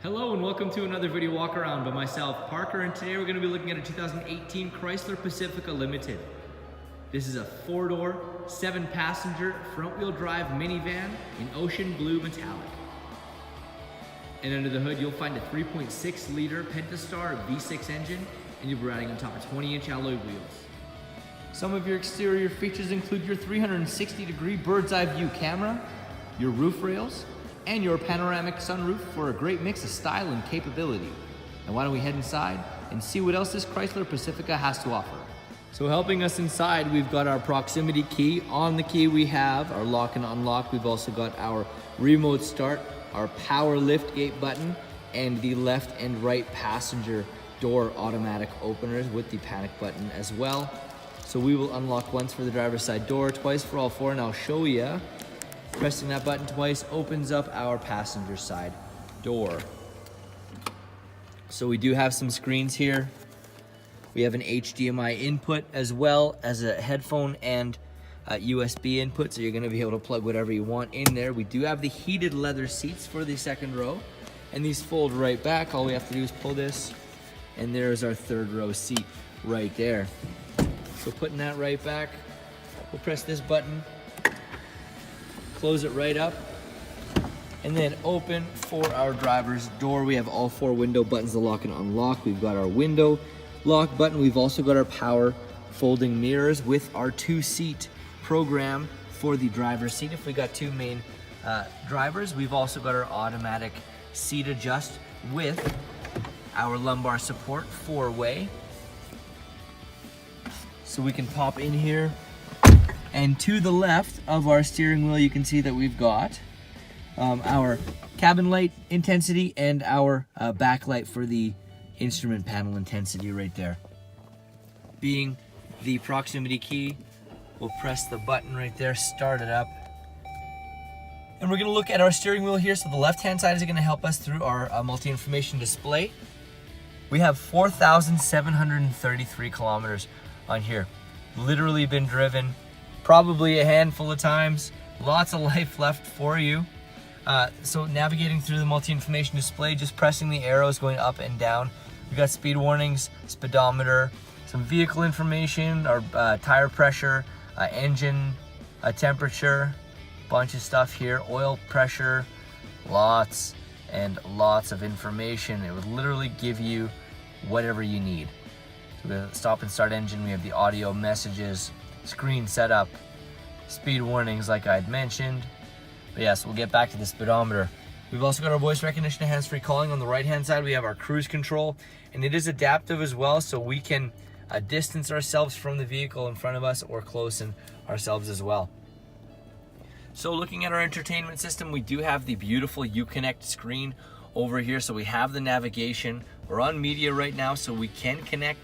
Hello and welcome to another video walk around by myself, Parker, and today we're going to be looking at a 2018 Chrysler Pacifica Limited. This is a 4-door, 7-passenger, front-wheel drive minivan in ocean blue metallic. And under the hood you'll find a 3.6-liter Pentastar V6 engine, and you'll be riding on top of 20-inch alloy wheels. Some of your exterior features include your 360-degree bird's eye view camera, your roof rails, and your panoramic sunroof for a great mix of style and capability. Now why don't we head inside and see what else this Chrysler Pacifica has to offer. So helping us inside, we've got our proximity key. On the key we have our lock and unlock. We've also got our remote start, our power lift gate button, and the left and right passenger door automatic openers with the panic button as well. So we will unlock once for the driver's side door, twice for all four, and I'll show you. Pressing that button twice opens up our passenger side door. So we do have some screens here. We have an HDMI input as well as a headphone and USB input, so you're going to be able to plug whatever you want in there. We do have the heated leather seats for the second row, and these fold right back. All we have to do is pull this, and there's our third row seat right there. So putting that right back, we'll press this button, close it right up, and then open for our driver's door. We have all four window buttons to lock and unlock. We've got our window lock button. We've also got our power folding mirrors with our 2-seat program for the driver's seat. If we got two main drivers, we've also got our automatic seat adjust with our lumbar support 4-way. So we can pop in here, and to the left of our steering wheel you can see that we've got our cabin light intensity and our backlight for the instrument panel intensity right there. Being the proximity key, we'll press the button right there, start it up. And we're going to look at our steering wheel here. So the left hand side is going to help us through our multi-information display. We have 4,733 kilometers on here. Literally been driven probably a handful of times. Lots of life left for you. So navigating through the multi-information display, just pressing the arrows going up and down. We've got speed warnings, speedometer, some vehicle information, our tire pressure, engine temperature, bunch of stuff here, oil pressure, lots and lots of information. It would literally give you whatever you need. So the stop and start engine, we have the audio messages, screen setup, speed warnings like I'd mentioned. But yes, we'll get back to the speedometer. We've also got our voice recognition and hands-free calling. On the right-hand side, we have our cruise control, and it is adaptive as well, so we can distance ourselves from the vehicle in front of us or close in ourselves as well. So looking at our entertainment system, we do have the beautiful Uconnect screen over here. So we have the navigation. We're on media right now, so we can connect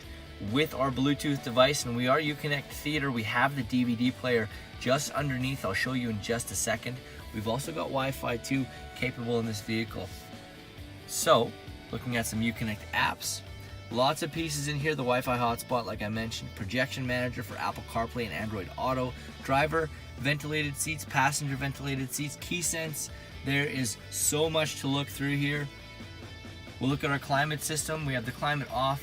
with our Bluetooth device, and we are Uconnect Theater. We have the DVD player just underneath. I'll show you in just a second. We've also got Wi-Fi 2 capable in this vehicle. So looking at some Uconnect apps, lots of pieces in here. The Wi-Fi hotspot, like I mentioned, projection manager for Apple CarPlay and Android Auto, driver ventilated seats, passenger ventilated seats, key sense. There is so much to look through here. We'll look at our climate system. We have the climate off,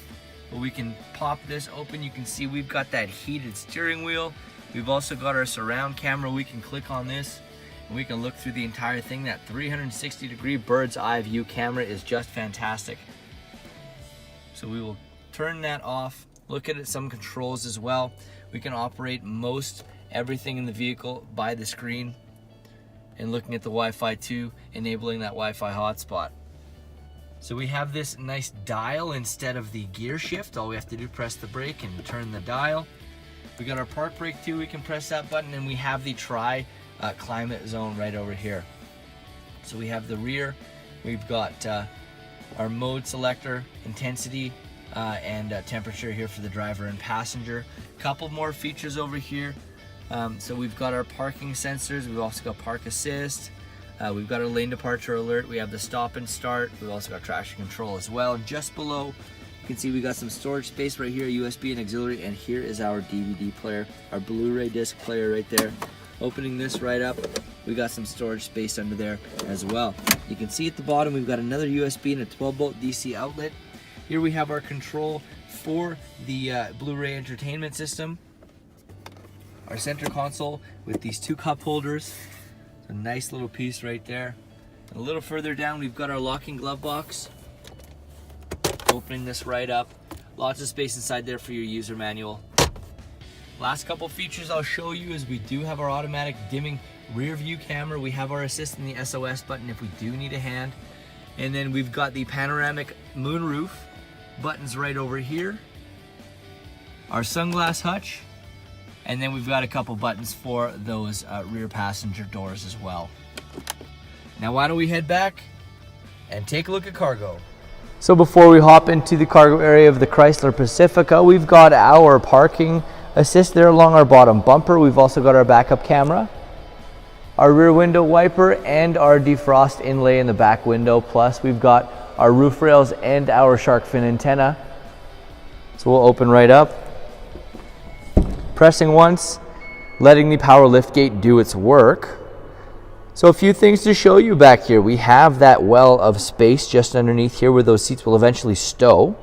but we can pop this open. You can see we've got that heated steering wheel. We've also got our surround camera. We can click on this and we can look through the entire thing. That 360-degree bird's eye view camera is just fantastic. So we will turn that off, look at some controls as well. We can operate most everything in the vehicle by the screen, and looking at the Wi-Fi 2, enabling that Wi-Fi hotspot. So we have this nice dial instead of the gear shift. All we have to do is press the brake and turn the dial. We got our park brake too. We can press that button, and we have the climate zone right over here. So we have the rear. We've got our mode selector, intensity, and temperature here for the driver and passenger. Couple more features over here. So we've got our parking sensors. We've also got park assist. We've got our lane departure alert. We have the stop and start. We've also got traction control as well. And just below, you can see we got some storage space right here, USB and auxiliary. And here is our DVD player, our Blu-ray disc player right there. Opening this right up, we we got some storage space under there as well. You can see at the bottom we've got another USB and a 12-volt DC outlet. Here we have our control for the Blu-ray entertainment system. Our center console with these 2 cup holders. A nice little piece right there. And a little further down we've got our locking glove box. Opening this right up. Lots of space inside there for your user manual. Last couple features I'll show you is we do have our automatic dimming rear view camera. We have our assist and the SOS button if we do need a hand. And then we've got the panoramic moonroof buttons right over here. Our sunglass hutch. And then we've got a couple buttons for those rear passenger doors as well. Now why don't we head back and take a look at cargo. So before we hop into the cargo area of the Chrysler Pacifica, we've got our parking assist there along our bottom bumper. We've also got our backup camera, our rear window wiper, and our defrost inlay in the back window. Plus we've got our roof rails and our shark fin antenna. So we'll open right up. Pressing once, letting the power lift gate do its work. So a few things to show you back here. We have that well of space just underneath here where those seats will eventually stow.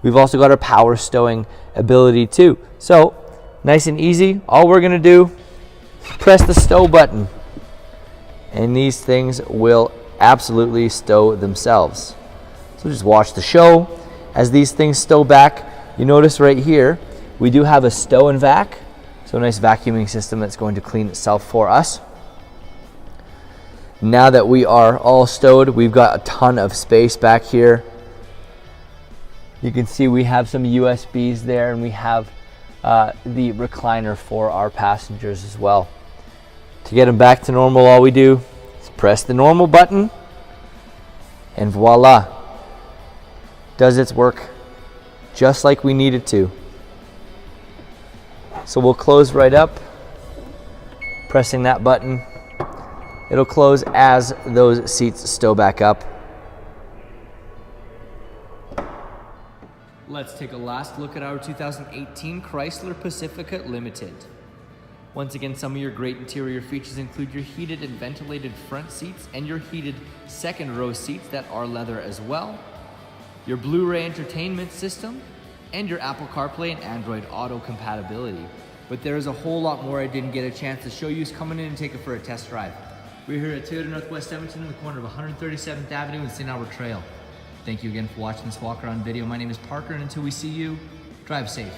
We've also got our power stowing ability too. So nice and easy. All we're gonna do is press the stow button and these things will absolutely stow themselves. So just watch the show. As these things stow back, you notice right here, we do have a stow and vac. So a nice vacuuming system that's going to clean itself for us. Now that we are all stowed, we've got a ton of space back here. You can see we have some USBs there, and we have the recliner for our passengers as well. To get them back to normal, all we do is press the normal button, and voila, does its work just like we need it to. So we'll close right up, pressing that button. It'll close as those seats stow back up. Let's take a last look at our 2018 Chrysler Pacifica Limited. Once again, some of your great interior features include your heated and ventilated front seats and your heated second row seats that are leather as well, your Blu-ray entertainment system, and your Apple CarPlay and Android Auto compatibility. But there is a whole lot more I didn't get a chance to show you. So come in and take it for a test drive. We're here at Toyota Northwest Edmonton in the corner of 137th Avenue and St. Albert Trail. Thank you again for watching this walk around video. My name is Parker, and until we see you, drive safe.